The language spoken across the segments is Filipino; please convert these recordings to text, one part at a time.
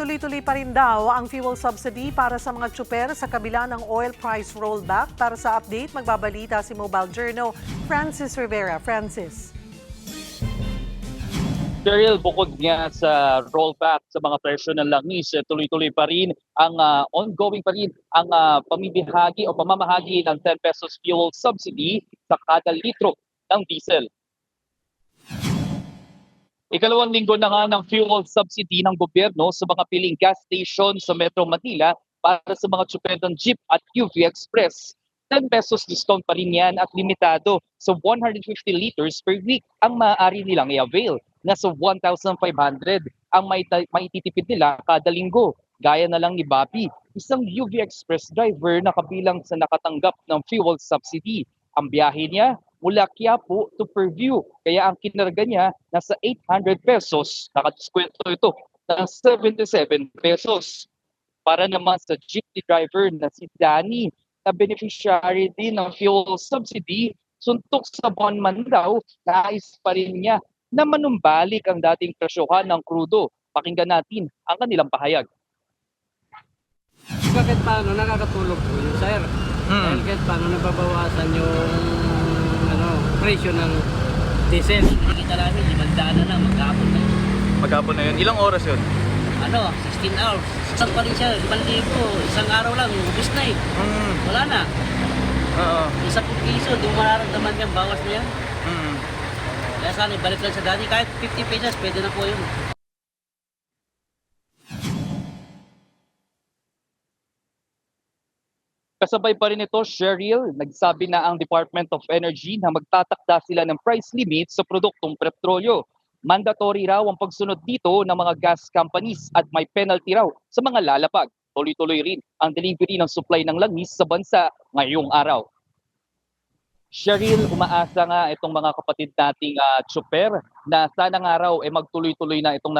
tuloy-tuloy pa rin daw ang fuel subsidy para sa mga tsuper sa kabila ng oil price rollback. Para sa update, magbabalita si Mobile Journal Francis Rivera. Francis. Cheryl, bukod nga sa rollback sa mga presyo ng langis, tuloy-tuloy pa rin ang ongoing pa rin ang pamimahagi o pamamahagi ng 10 pesos fuel subsidy sa kada litro ng diesel. Ikalawang linggo na nga ng fuel subsidy ng gobyerno sa mga piling gas station sa Metro Manila para sa mga tsuper ng Jeep at UV Express. 10 pesos discount pa rin yan at limitado sa 150 liters per week ang maaari nilang i-avail. Nasa 1,500 ang maititipid nila kada linggo. Gaya na lang ni Bobby, isang UV Express driver na kabilang sa nakatanggap ng fuel subsidy. Ang biyahe niya mula Quiapo to Fairview. Kaya ang kinarga niya nasa 800 pesos. Nakadiskwento ito ng 77 pesos. Para naman sa jeepney driver na si Danny, na beneficiary din ng fuel subsidy, suntok sa buwan man daw, nais pa rin niya na manumbalik ang dating presyohan ng krudo. Pakinggan natin ang kanilang pahayag. Kahit paano nakakatulog po yun, sir. Dahil kahit paano nababawasan yung presyo ng diesel. Kita namin, 500 na lang, maghapon na. Maghapon na yun. Ilang oras yun? 16 hours. Isang pa rin siya, 5,000. Isang araw lang, ubus na eh. Wala na. Oo. Isang piso, di mo mararamdaman yan, bawas na yan. Kaya sana ibalik lang sa dati, kahit 50 pesos, pwede na po yun. Kasabay pa rin ito, Cheryl, nagsabi na ang Department of Energy na magtatakda sila ng price limit sa produktong petrolyo. Mandatory raw ang pagsunod dito ng mga gas companies at may penalty raw sa mga lalapag. Tuloy-tuloy rin ang delivery ng supply ng langis sa bansa ngayong araw. Cheryl, umaasa nga itong mga kapatid nating tsuper na sana nga raw magtuloy-tuloy na itong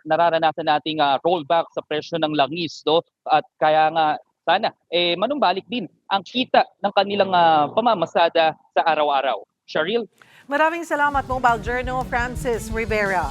nararanasan nating rollback sa presyo ng langis. No? At kaya nga sana manumbalik din ang kita ng kanilang pamamasada sa araw-araw. Cheryl? Maraming salamat, Mobile Journal Francis Rivera.